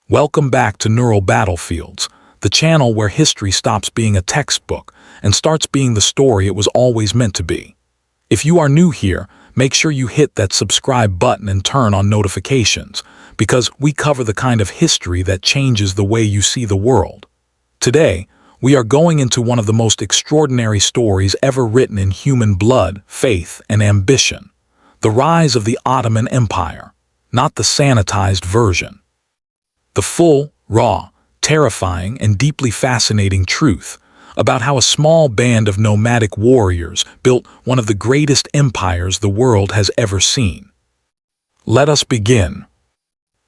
Welcome back to Neural Battlefields, the channel where history stops being a textbook and starts being the story it was always meant to be. If you are new here, make sure you hit that subscribe button and turn on notifications, because we cover the kind of history that changes the way you see the world. Today, we are going into one of the most extraordinary stories ever written in human blood, faith, and ambition. The rise of the Ottoman Empire, not the sanitized version. The full, raw, terrifying, and deeply fascinating truth about how a small band of nomadic warriors built one of the greatest empires the world has ever seen. Let us begin.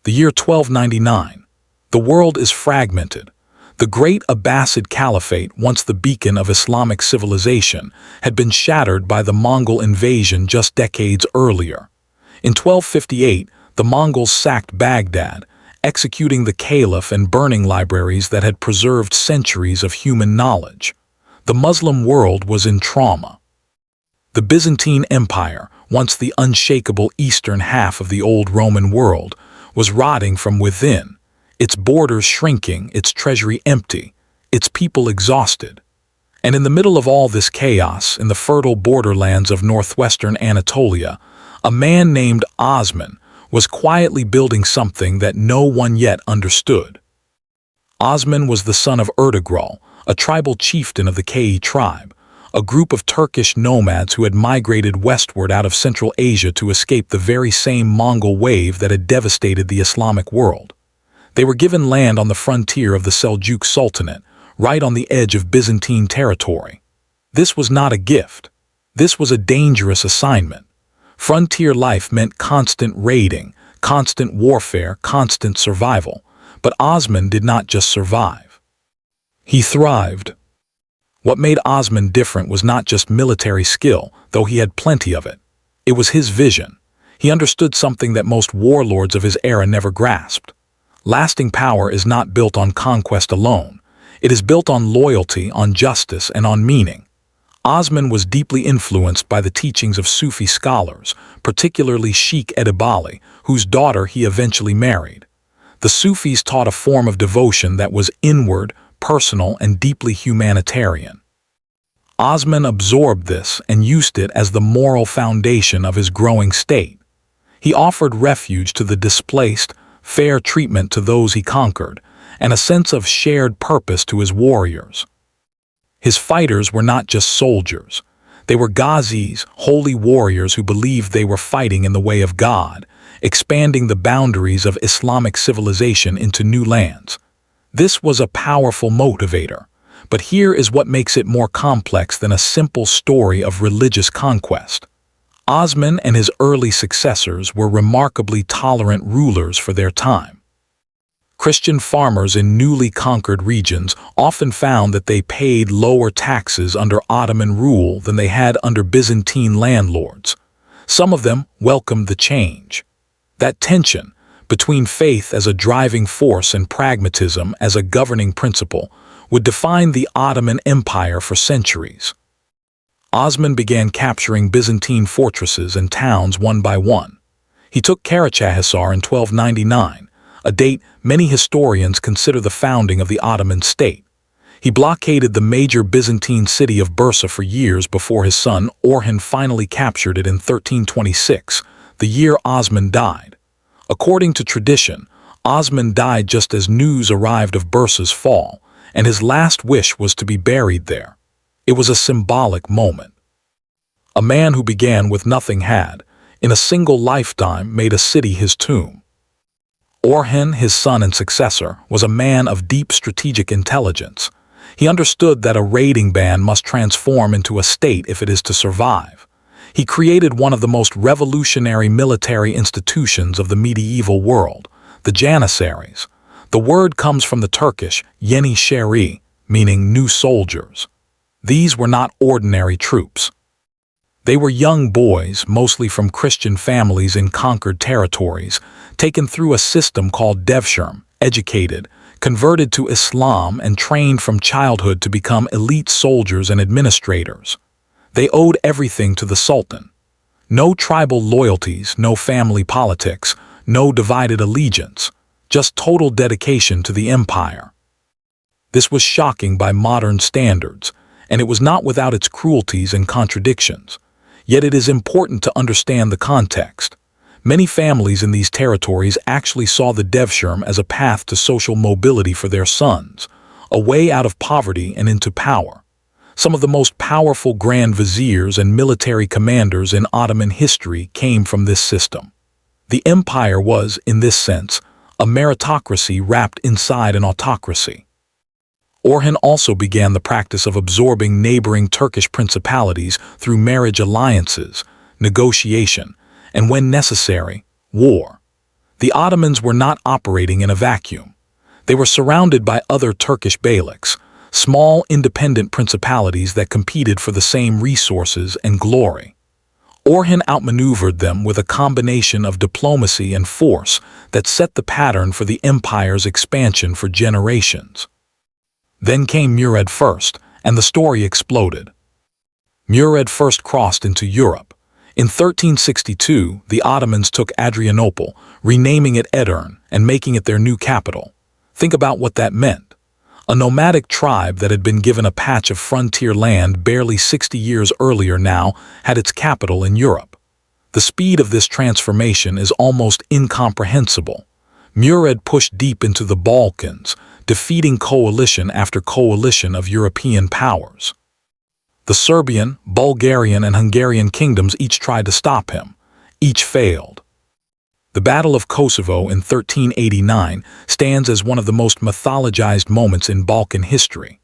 The year 1299. The world is fragmented. The great Abbasid Caliphate, once the beacon of Islamic civilization, had been shattered by the Mongol invasion just decades earlier. In 1258, the Mongols sacked Baghdad, executing the caliph and burning libraries that had preserved centuries of human knowledge. The Muslim world was in trauma. The Byzantine Empire, once the unshakable eastern half of the old Roman world, was rotting from within, its borders shrinking, its treasury empty, its people exhausted. And in the middle of all this chaos, in the fertile borderlands of northwestern Anatolia, a man named Osman was quietly building something that no one yet understood. Osman was the son of Ertugrul, a tribal chieftain of the Kei tribe, a group of Turkish nomads who had migrated westward out of Central Asia to escape the very same Mongol wave that had devastated the Islamic world. They were given land on the frontier of the Seljuk Sultanate, right on the edge of Byzantine territory. This was not a gift. This was a dangerous assignment. Frontier life meant constant raiding, constant warfare, constant survival. But Osman did not just survive. He thrived. What made Osman different was not just military skill, though he had plenty of it. It was his vision. He understood something that most warlords of his era never grasped. Lasting power is not built on conquest alone. It is built on loyalty, on justice, and on meaning. Osman was deeply influenced by the teachings of Sufi scholars, particularly Sheikh Edebali, whose daughter he eventually married. The Sufis taught a form of devotion that was inward, personal, and deeply humanitarian. Osman absorbed this and used it as the moral foundation of his growing state. He offered refuge to the displaced, fair treatment to those he conquered, and a sense of shared purpose to his warriors. His fighters were not just soldiers. They were Ghazis, holy warriors who believed they were fighting in the way of God, expanding the boundaries of Islamic civilization into new lands. This was a powerful motivator, but here is what makes it more complex than a simple story of religious conquest. Osman and his early successors were remarkably tolerant rulers for their time. Christian farmers in newly conquered regions often found that they paid lower taxes under Ottoman rule than they had under Byzantine landlords. Some of them welcomed the change. That tension between faith as a driving force and pragmatism as a governing principle would define the Ottoman Empire for centuries. Osman began capturing Byzantine fortresses and towns one by one. He took Karachahisar in 1299, a date many historians consider the founding of the Ottoman state. He blockaded the major Byzantine city of Bursa for years before his son Orhan finally captured it in 1326, the year Osman died. According to tradition, Osman died just as news arrived of Bursa's fall, and his last wish was to be buried there. It was a symbolic moment. A man who began with nothing had, in a single lifetime, made a city his tomb. Orhan, his son and successor, was a man of deep strategic intelligence. He understood that a raiding band must transform into a state if it is to survive. He created one of the most revolutionary military institutions of the medieval world, the Janissaries. The word comes from the Turkish yeni sheri, meaning new soldiers. These were not ordinary troops. They were young boys, mostly from Christian families in conquered territories, taken through a system called devshirm, educated, converted to Islam, and trained from childhood to become elite soldiers and administrators. They owed everything to the Sultan. No tribal loyalties, no family politics, no divided allegiance. just total dedication to the empire. This was shocking by modern standards, and it was not without its cruelties and contradictions. Yet it is important to understand the context. Many families in these territories actually saw the devshirme as a path to social mobility for their sons, a way out of poverty and into power. Some of the most powerful grand viziers and military commanders in Ottoman history came from this system. The empire was, in this sense, a meritocracy wrapped inside an autocracy. Orhan also began the practice of absorbing neighboring Turkish principalities through marriage alliances, negotiation, and when necessary, war. The Ottomans were not operating in a vacuum. They were surrounded by other Turkish beyliks, small independent principalities that competed for the same resources and glory. Orhan outmaneuvered them with a combination of diplomacy and force that set the pattern for the empire's expansion for generations. Then came Murad I, and the story exploded. Murad first crossed into Europe. In 1362, the Ottomans took Adrianople, renaming it Edirne and making it their new capital. Think about what that meant. A nomadic tribe that had been given a patch of frontier land barely 60 years earlier now had its capital in Europe. The speed of this transformation is almost incomprehensible. Murad pushed deep into the Balkans, defeating coalition after coalition of European powers. The Serbian, Bulgarian, and Hungarian kingdoms each tried to stop him. Each failed. The Battle of Kosovo in 1389 stands as one of the most mythologized moments in Balkan history.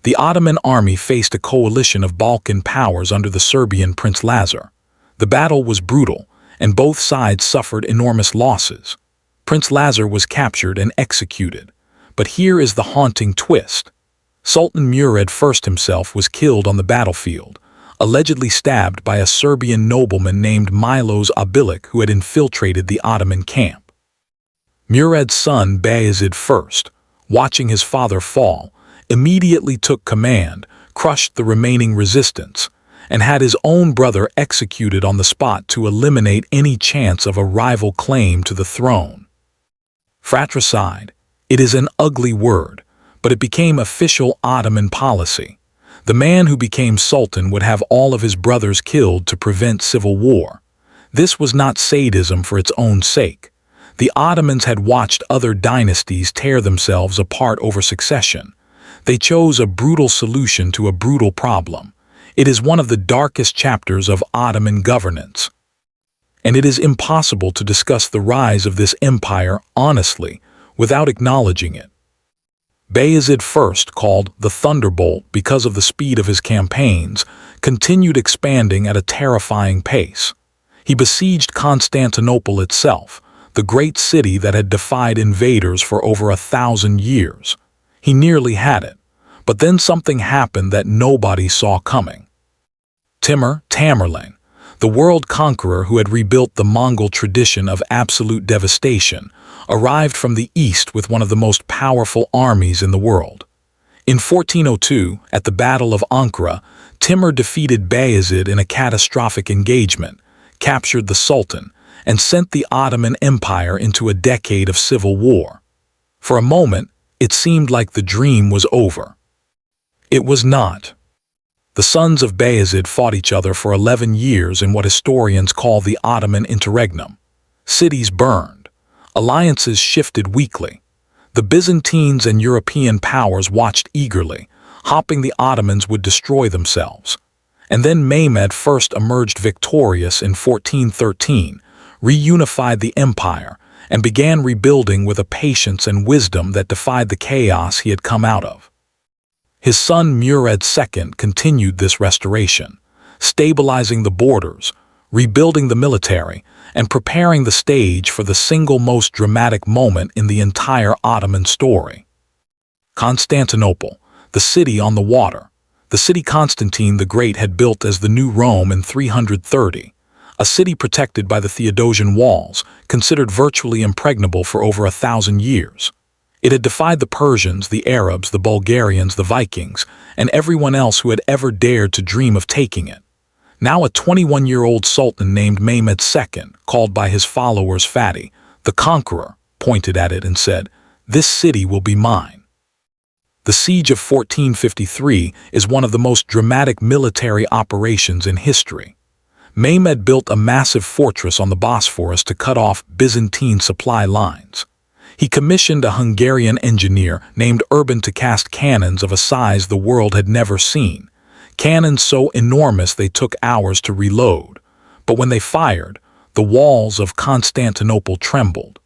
The Ottoman army faced a coalition of Balkan powers under the Serbian Prince Lazar. The battle was brutal, and both sides suffered enormous losses. Prince Lazar was captured and executed. But here is the haunting twist. Sultan Murad I himself was killed on the battlefield, allegedly stabbed by a Serbian nobleman named Milos Obilic who had infiltrated the Ottoman camp. Murad's son Bayezid I, watching his father fall, immediately took command, crushed the remaining resistance, and had his own brother executed on the spot to eliminate any chance of a rival claim to the throne. Fratricide. It is an ugly word, but it became official Ottoman policy. The man who became sultan would have all of his brothers killed to prevent civil war. This was not sadism for its own sake. The Ottomans had watched other dynasties tear themselves apart over succession. They chose a brutal solution to a brutal problem. It is one of the darkest chapters of Ottoman governance. And it is impossible to discuss the rise of this empire honestly without acknowledging it. Bayezid I, called the Thunderbolt because of the speed of his campaigns, continued expanding at a terrifying pace. He besieged Constantinople itself, the great city that had defied invaders for over 1,000 years. He nearly had it, but then something happened that nobody saw coming. Timur, Tamerlane, the world conqueror who had rebuilt the Mongol tradition of absolute devastation, arrived from the east with one of the most powerful armies in the world. In 1402, at the Battle of Ankara, Timur defeated Bayezid in a catastrophic engagement, captured the Sultan, and sent the Ottoman Empire into a decade of civil war. For a moment, it seemed like the dream was over. It was not. The sons of Bayezid fought each other for 11 years in what historians call the Ottoman Interregnum. Cities burned. Alliances shifted weakly. The Byzantines and European powers watched eagerly, hoping the Ottomans would destroy themselves. And then Mehmed I emerged victorious in 1413, reunified the empire, and began rebuilding with a patience and wisdom that defied the chaos he had come out of. His son Murad II continued this restoration, stabilizing the borders, rebuilding the military, and preparing the stage for the single most dramatic moment in the entire Ottoman story. Constantinople, the city on the water, the city Constantine the Great had built as the new Rome in 330, a city protected by the Theodosian walls, considered virtually impregnable for over 1,000 years. It had defied the Persians, the Arabs, the Bulgarians, the Vikings, and everyone else who had ever dared to dream of taking it. Now a 21-year-old sultan named Mehmed II, called by his followers Fatih, the Conqueror, pointed at it and said, "This city will be mine." The Siege of 1453 is one of the most dramatic military operations in history. Mehmed built a massive fortress on the Bosphorus to cut off Byzantine supply lines. He commissioned a Hungarian engineer named Urban to cast cannons of a size the world had never seen. Cannons so enormous they took hours to reload. But when they fired, the walls of Constantinople trembled.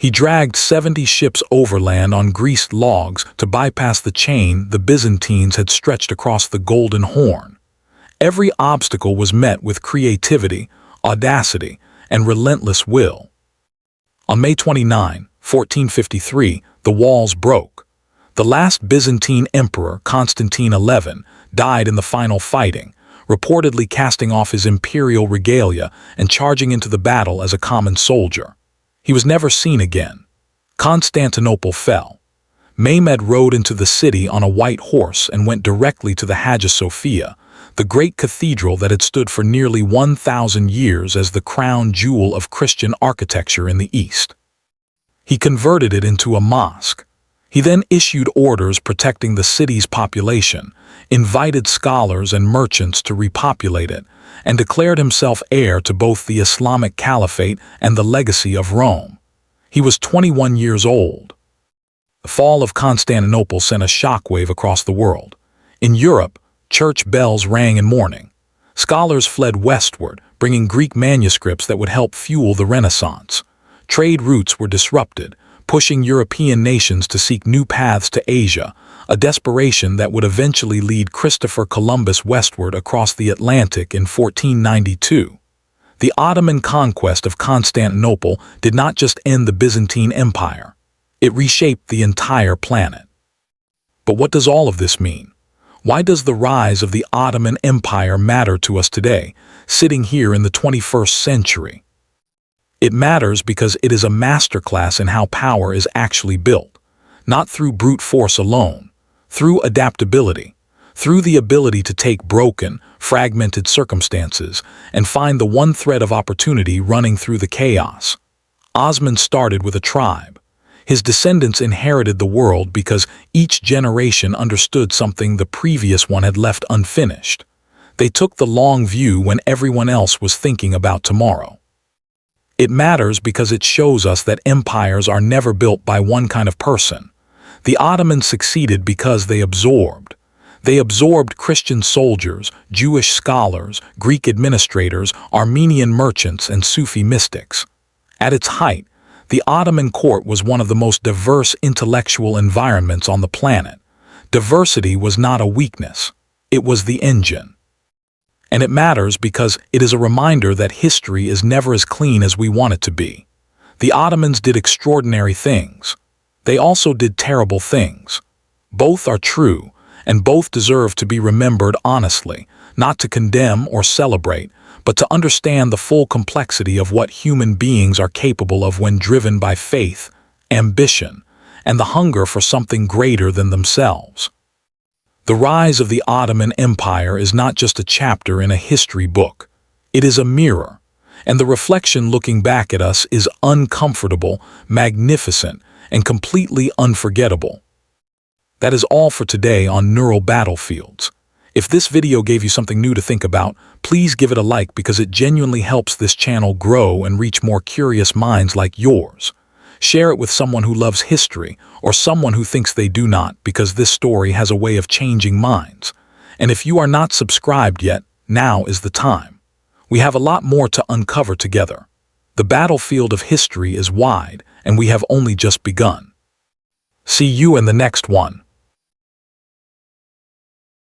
He dragged 70 ships overland on greased logs to bypass the chain the Byzantines had stretched across the Golden Horn. Every obstacle was met with creativity, audacity, and relentless will. On May 29, 1453, the walls broke. The last Byzantine emperor, Constantine XI, died in the final fighting, reportedly casting off his imperial regalia and charging into the battle as a common soldier. He was never seen again. Constantinople fell. Mehmed rode into the city on a white horse and went directly to the Hagia Sophia, the great cathedral that had stood for nearly 1,000 years as the crown jewel of Christian architecture in the East. He converted it into a mosque. He then issued orders protecting the city's population, invited scholars and merchants to repopulate it, and declared himself heir to both the Islamic Caliphate and the legacy of Rome. He was 21 years old. The fall of Constantinople sent a shockwave across the world. In Europe, church bells rang in mourning. Scholars fled westward, bringing Greek manuscripts that would help fuel the Renaissance. Trade routes were disrupted, pushing European nations to seek new paths to Asia, a desperation that would eventually lead Christopher Columbus westward across the Atlantic in 1492. The Ottoman conquest of Constantinople did not just end the Byzantine Empire. It reshaped the entire planet. But what does all of this mean? Why does the rise of the Ottoman Empire matter to us today, sitting here in the 21st century? It matters because it is a masterclass in how power is actually built, not through brute force alone, through adaptability, through the ability to take broken, fragmented circumstances and find the one thread of opportunity running through the chaos. Osman started with a tribe. His descendants inherited the world because each generation understood something the previous one had left unfinished. They took the long view when everyone else was thinking about tomorrow. It matters because it shows us that empires are never built by one kind of person. The Ottomans succeeded because they absorbed. They absorbed Christian soldiers, Jewish scholars, Greek administrators, Armenian merchants, and Sufi mystics. At its height, the Ottoman court was one of the most diverse intellectual environments on the planet. Diversity was not a weakness. It was the engine. And it matters because it is a reminder that history is never as clean as we want it to be. The Ottomans did extraordinary things. They also did terrible things. Both are true, and both deserve to be remembered honestly, not to condemn or celebrate, but to understand the full complexity of what human beings are capable of when driven by faith, ambition, and the hunger for something greater than themselves. The rise of the Ottoman Empire is not just a chapter in a history book. It is a mirror, and the reflection looking back at us is uncomfortable, magnificent, and completely unforgettable. That is all for today on Neural Battlefields. If this video gave you something new to think about, please give it a like because it genuinely helps this channel grow and reach more curious minds like yours. Share it with someone who loves history or someone who thinks they do not, because this story has a way of changing minds. And if you are not subscribed yet, now is the time. We have a lot more to uncover together. The battlefield of history is wide, and we have only just begun. See you in the next one.